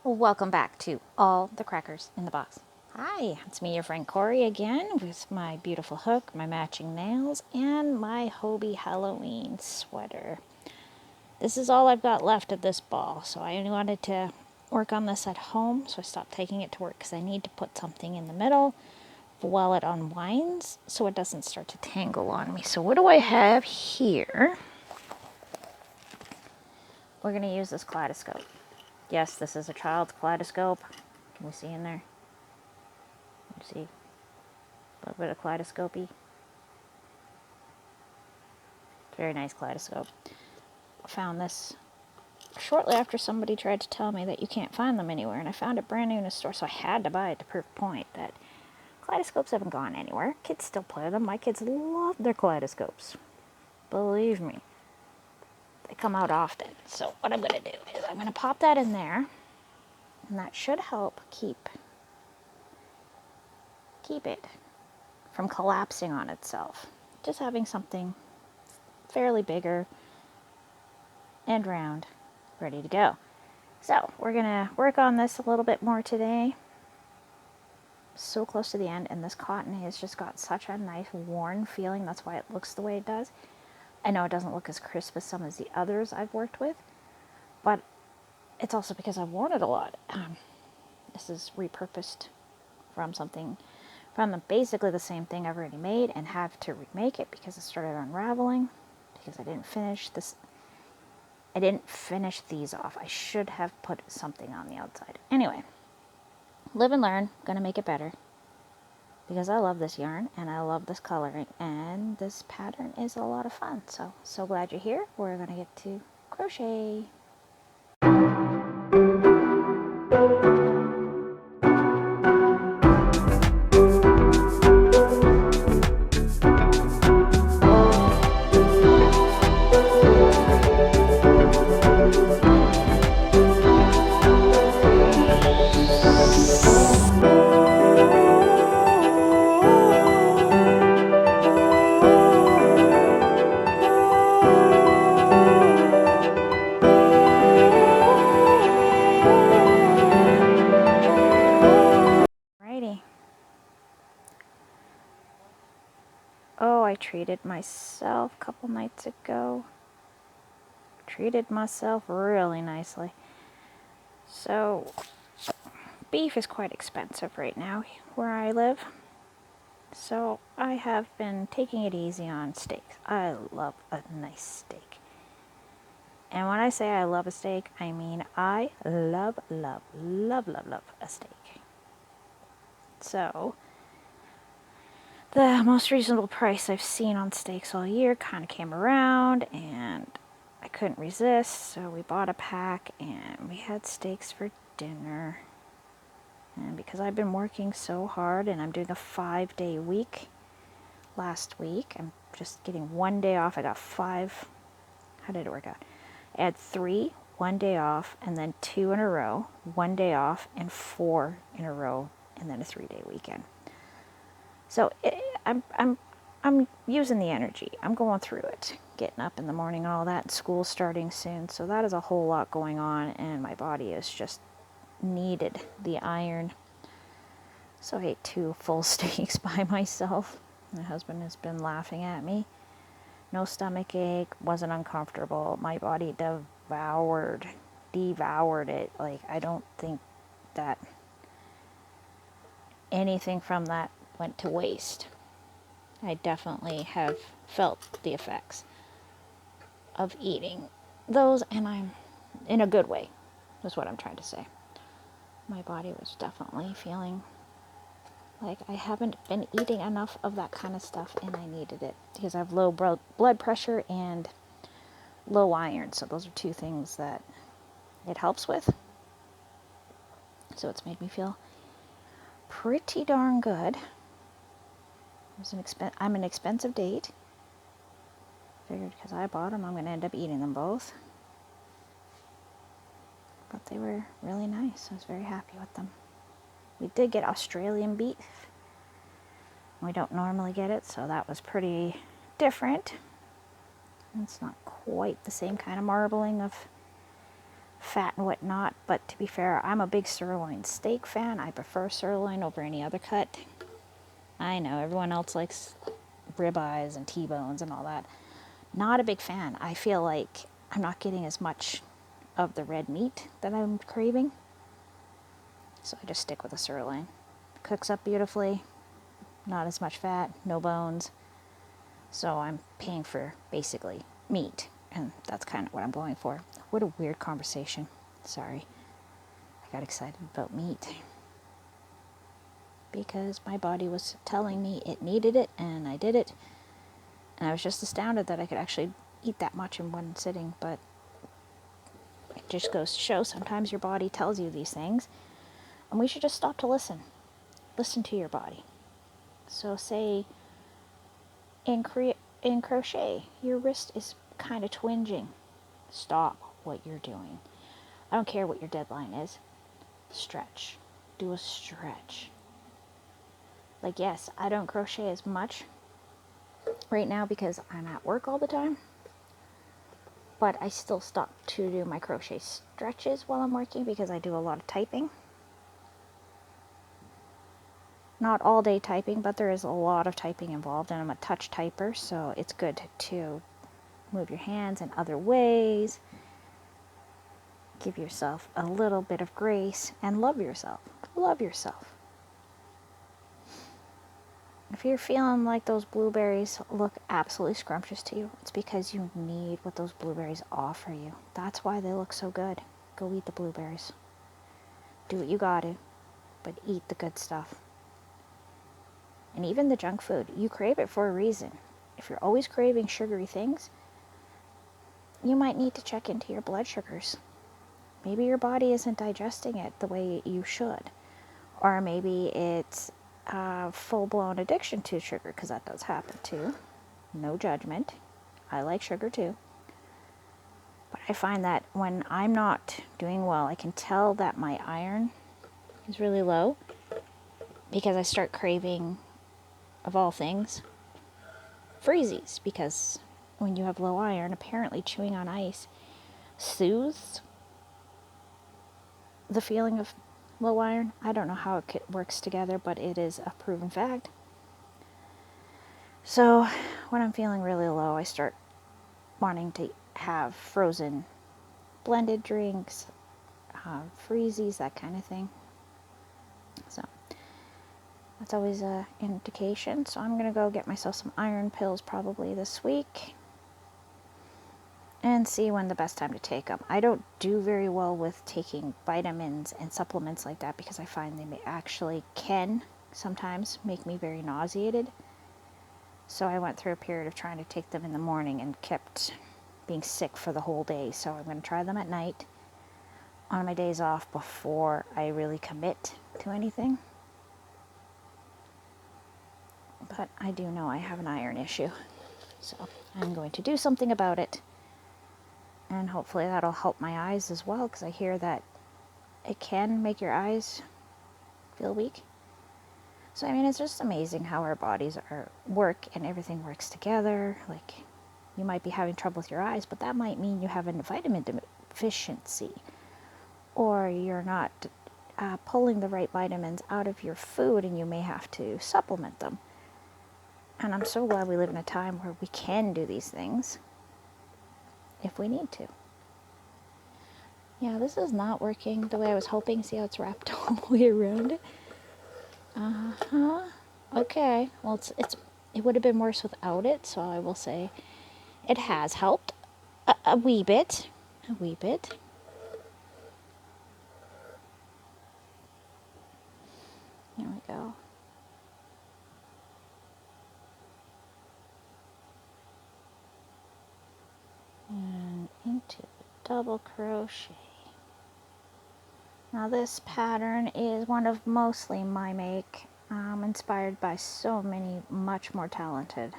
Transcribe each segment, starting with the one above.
Welcome back to All the Crackers in the Box. Hi, it's me, your friend Corey, again with my beautiful hook, my matching nails, and my Hobie Halloween sweater. This is all I've got left of this ball, so I wanted to work on this at home, so I stopped taking it to work because I need to put something in the middle while it unwinds so it doesn't start to tangle on me. So what do I have here? We're going to use this kaleidoscope. Yes, this is a child's kaleidoscope. Can we see in there? See, a little bit of kaleidoscopy. Very nice kaleidoscope. I found this shortly after somebody tried to tell me that you can't find them anywhere, and I found it brand new in a store, so I had to buy it to prove a point that kaleidoscopes haven't gone anywhere. Kids still play them. My kids love their kaleidoscopes. Believe me. They come out often. So what I'm going to do is I'm going to pop that in there, and that should help keep it from collapsing on itself. Just having something fairly bigger and round, ready to go. So we're gonna work on this a little bit more today. So close to the end, and this cotton has just got such a nice worn feeling. That's why it looks the way it does. I know it doesn't look as crisp as some of the others I've worked with, but it's also because I've worn it a lot. This is repurposed from something, from basically the same thing I've already made and have to remake it because it started unraveling because I didn't finish this. I didn't finish these off. I should have put something on the outside. Anyway, live and learn. Gonna make it better because I love this yarn and I love this coloring and this pattern is a lot of fun. So glad you're here. We're gonna get to crochet. Alrighty. Oh, I treated myself a couple nights ago. Treated myself really nicely. So, beef is quite expensive right now where I live. So, I have been taking it easy on steaks. I love a nice steak. And when I say I love a steak, I mean I love, love, love, love, love a steak. So, the most reasonable price I've seen on steaks all year kind of came around and I couldn't resist, so we bought a pack and we had steaks for dinner. And because I've been working so hard and I'm doing a 5-day week last week, I'm just getting 1 day off. I got 5. How did it work out? I had 3, 1 day off, and then 2 in a row, 1 day off, and 4 in a row, and then a 3-day weekend. So I'm using the energy. I'm going through it, getting up in the morning and all that, and school starting soon. So that is a whole lot going on, and my body is just needed the iron. So I ate 2 full steaks by myself. My husband has been laughing at me. No stomach ache, wasn't uncomfortable. My body devoured it. Like, I don't think that anything from that went to waste. I definitely have felt the effects of eating those, and I'm in a good way, is what I'm trying to say. My body was definitely feeling like I haven't been eating enough of that kind of stuff, and I needed it because I have low blood pressure and low iron. So those are 2 things that it helps with. So it's made me feel pretty darn good. I'm an expensive date. Figured because I bought them, I'm going to end up eating them both. But they were really nice. I was very happy with them. We did get Australian beef. We don't normally get it, so that was pretty different. It's not quite the same kind of marbling of fat and whatnot, but to be fair, I'm a big sirloin steak fan. I prefer sirloin over any other cut. I know everyone else likes ribeyes and T-bones and all that. Not a big fan. I feel like I'm not getting as much of the red meat that I'm craving. So I just stick with the sirloin. Cooks up beautifully, not as much fat, no bones. So I'm paying for basically meat, and that's kind of what I'm going for. What a weird conversation. Sorry. I got excited about meat because my body was telling me it needed it, and I did it. And I was just astounded that I could actually eat that much in one sitting, but it just goes to show sometimes your body tells you these things, and we should just stop to listen. Listen to your body. So say in crochet, your wrist is kind of twinging. Stop what you're doing. I don't care what your deadline is. Stretch. Do a stretch. Like, yes, I don't crochet as much right now because I'm at work all the time, but I still stop to do my crochet stretches while I'm working because I do a lot of typing. Not all day typing, but there is a lot of typing involved, and I'm a touch typer, so it's good to move your hands in other ways. Give yourself a little bit of grace and love yourself. Love yourself. If you're feeling like those blueberries look absolutely scrumptious to you, it's because you need what those blueberries offer you. That's why they look so good. Go eat the blueberries. Do what you gotta, but eat the good stuff. And even the junk food, you crave it for a reason. If you're always craving sugary things, you might need to check into your blood sugars. Maybe your body isn't digesting it the way you should. Or maybe it's a full-blown addiction to sugar, because that does happen too. No judgment. I like sugar too. But I find that when I'm not doing well, I can tell that my iron is really low because I start craving, of all things, freezies. Because when you have low iron, apparently chewing on ice soothes the feeling of low iron. I don't know how it works together, but it is a proven fact. So when I'm feeling really low, I start wanting to have frozen blended drinks, freezies, that kind of thing. So that's always an indication. So I'm going to go get myself some iron pills probably this week and see when the best time to take them. I don't do very well with taking vitamins and supplements like that because I find they can sometimes make me very nauseated. So I went through a period of trying to take them in the morning and kept being sick for the whole day. So I'm going to try them at night on my days off before I really commit to anything. But I do know I have an iron issue. So I'm going to do something about it. And hopefully that'll help my eyes as well, because I hear that it can make your eyes feel weak. So, I mean, it's just amazing how our bodies work and everything works together. Like, you might be having trouble with your eyes, but that might mean you have a vitamin deficiency. Or you're not pulling the right vitamins out of your food and you may have to supplement them. And I'm so glad we live in a time where we can do these things if we need to. Yeah, this is not working the way I was hoping. See how it's wrapped all the way around it? Okay. Well, it would have been worse without it, so I will say it has helped a wee bit. A wee bit. There we go. And into the double crochet. Now this pattern is one of mostly my make, inspired by so many much more talented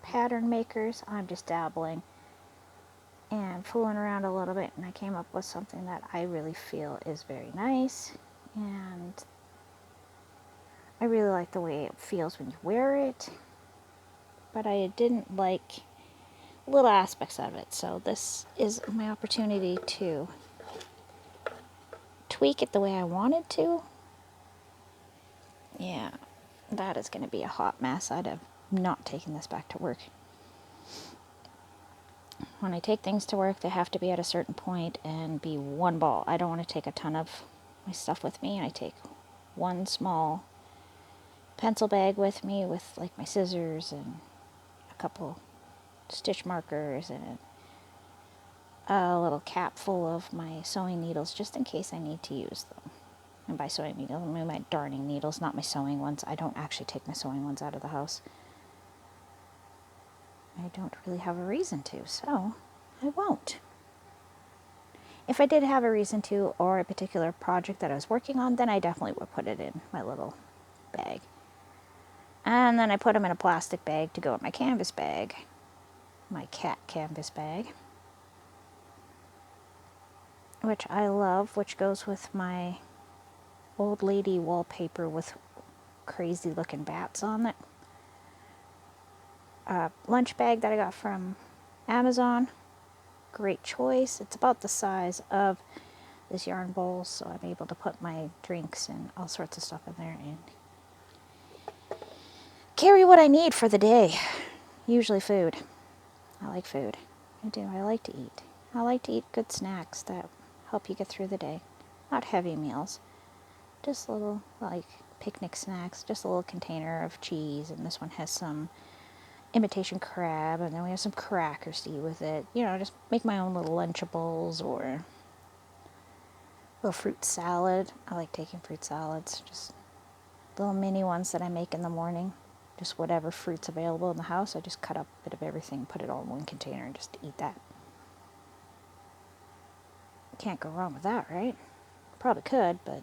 pattern makers. I'm just dabbling and fooling around a little bit, and I came up with something that I really feel is very nice, and I really like the way it feels when you wear it, but I didn't like little aspects of it, so this is my opportunity to tweak it the way I wanted to, yeah, that is going to be a hot mess. I'd have not taken this back to work. When I take things to work, they have to be at a certain point and be one ball. I don't want to take a ton of my stuff with me. I take one small pencil bag with me with like my scissors and a couple stitch markers and a little cap full of my sewing needles just in case I need to use them. And by sewing needles, I mean my darning needles, not my sewing ones. I don't actually take my sewing ones out of the house. I don't really have a reason to, so I won't. If I did have a reason to, or a particular project that I was working on, then I definitely would put it in my little bag. And then I put them in a plastic bag to go in my canvas bag, my cat canvas bag, which I love, which goes with my old lady wallpaper with crazy looking bats on it. Lunch bag that I got from Amazon. Great choice. It's about the size of this yarn bowl, so I'm able to put my drinks and all sorts of stuff in there and carry what I need for the day. Usually food. I like food. I do. I like to eat. I like to eat good snacks that help you get through the day. Not heavy meals. Just little, like, picnic snacks. Just a little container of cheese, and this one has some imitation crab, and then we have some crackers to eat with it. You know, just make my own little Lunchables or a little fruit salad. I like taking fruit salads, just little mini ones that I make in the morning. Just whatever fruit's available in the house, I just cut up a bit of everything, put it all in one container, and just eat that. Can't go wrong with that, right? Probably could, but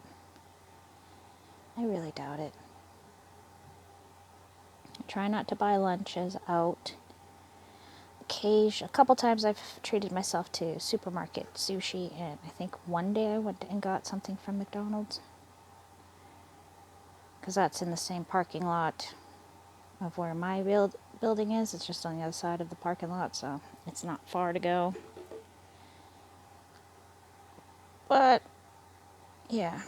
I really doubt it. I try not to buy lunches out. A couple times I've treated myself to supermarket sushi, and I think one day I went and got something from McDonald's. Because that's in the same parking lot of where my building is. It's just on the other side of the parking lot, so it's not far to go. But, yeah,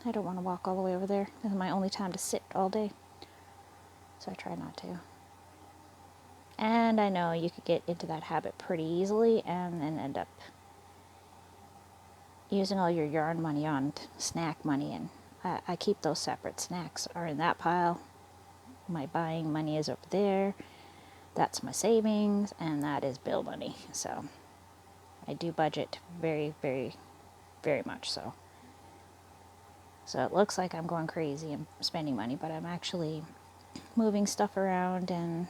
I don't want to walk all the way over there. This is my only time to sit all day, so I try not to. And I know you could get into that habit pretty easily and then end up using all your yarn money on snack money, and I keep those separate. Snacks are in that pile. My buying money is over there. That's my savings, and that is bill money. So I do budget very, very, very much so. So it looks like I'm going crazy and spending money, but I'm actually moving stuff around and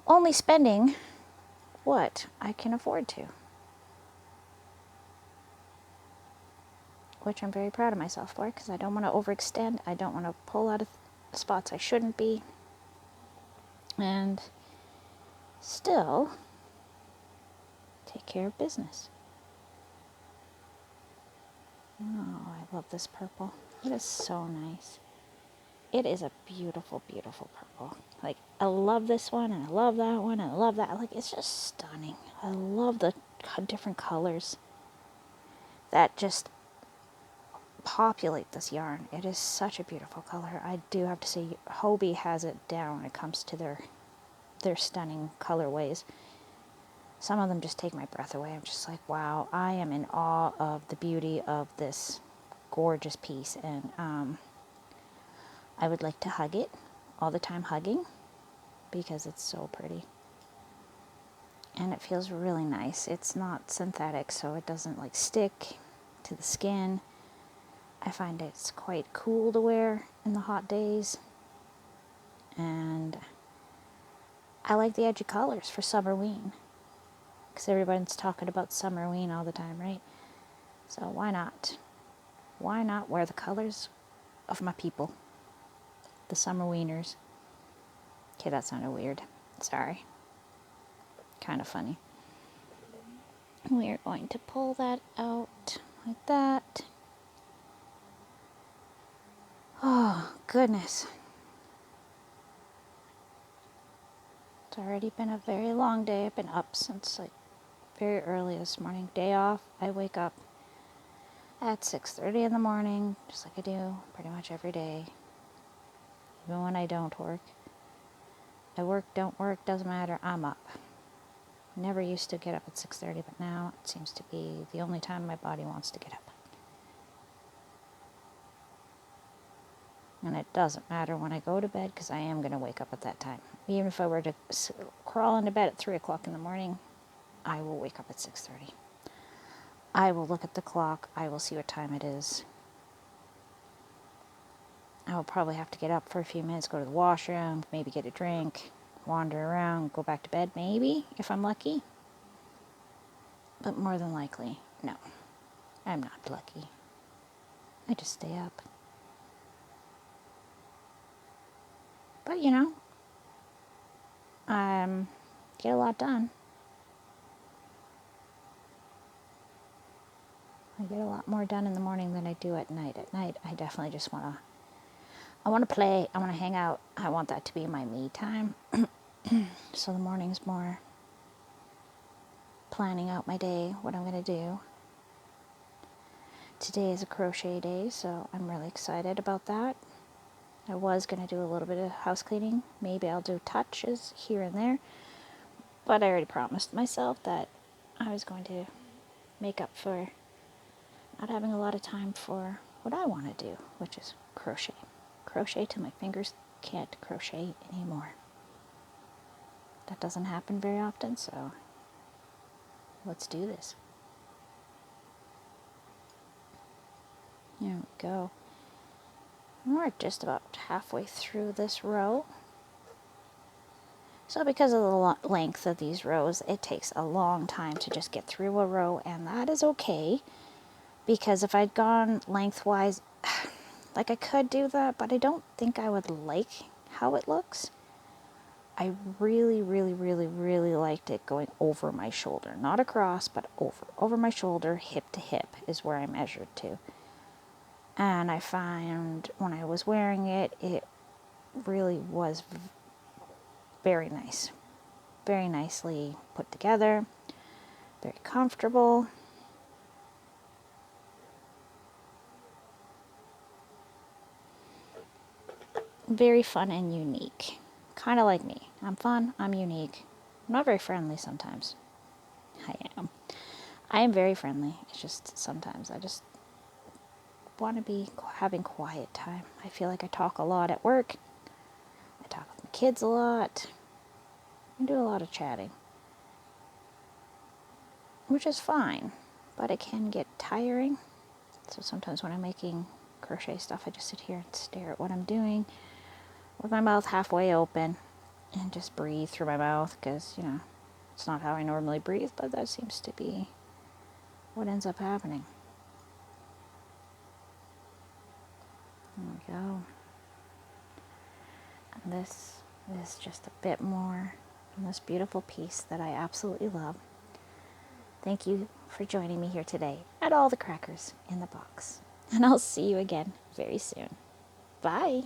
only spending what I can afford to. Which I'm very proud of myself for, because I don't want to overextend. I don't want to pull out of spots I shouldn't be. And still take care of business. Oh, I love this purple. It is so nice. It is a beautiful, beautiful purple. Like, I love this one, and I love that one, and I love that. Like, it's just stunning. I love the different colors that just populate this yarn. It is such a beautiful color. I do have to say, Hobie has it down when it comes to their stunning colorways. Some of them just take my breath away. I'm just like, wow, I am in awe of the beauty of this gorgeous piece, and I would like to hug it all the time, hugging, because it's so pretty. And it feels really nice. It's not synthetic, so it doesn't like stick to the skin. I find it's quite cool to wear in the hot days. And I like the edgy colors for summerween, because everybody's talking about summerween all the time, right? So why not? Why not wear the colors of my people? The summerweeners. Okay, that sounded weird. Sorry. Kind of funny. We are going to pull that out like that. Oh, goodness. It's already been a very long day. I've been up since like very early this morning. Day off, I wake up at 6:30 in the morning, just like I do pretty much every day. Even when I don't work. I work, don't work, doesn't matter, I'm up. Never used to get up at 6:30, but now it seems to be the only time my body wants to get up. And it doesn't matter when I go to bed, because I am going to wake up at that time. Even if I were to crawl into bed at 3 o'clock in the morning, I will wake up at 6:30. I will look at the clock. I will see what time it is. I will probably have to get up for a few minutes, go to the washroom, maybe get a drink, wander around, go back to bed, maybe, if I'm lucky. But more than likely, no. I'm not lucky. I just stay up. But, you know, get a lot done. I get a lot more done in the morning than I do at night. At night, I definitely just want to play, I want to hang out. I want that to be my me time. So the morning's more planning out my day, what I'm going to do. Today is a crochet day, so I'm really excited about that. I was going to do a little bit of house cleaning. Maybe I'll do touches here and there. But I already promised myself that I was going to make up for not having a lot of time for what I want to do, which is crochet. Crochet till my fingers can't crochet anymore. That doesn't happen very often, so let's do this. There we go. We're just about halfway through this row. So because of the length of these rows, it takes a long time to just get through a row, and that is okay. Because if I'd gone lengthwise, like I could do that, but I don't think I would like how it looks. I really, really, really, really liked it going over my shoulder. Not across, but over. Over my shoulder, hip to hip is where I measured to. And I found when I was wearing it, it really was very nice. Very nicely put together. Very comfortable. Very fun and unique. Kind of like me. I'm fun, I'm unique. I'm not very friendly sometimes. I am. I am very friendly. It's just sometimes I just want to be having quiet time. I feel like I talk a lot at work. I talk with my kids a lot. I do a lot of chatting. Which is fine, but it can get tiring. So sometimes when I'm making crochet stuff, I just sit here and stare at what I'm doing with my mouth halfway open and just breathe through my mouth because, you know, it's not how I normally breathe, but that seems to be what ends up happening. There we go. And this is just a bit more on this beautiful piece that I absolutely love. Thank you for joining me here today at all the crackers in the box. And I'll see you again very soon. Bye.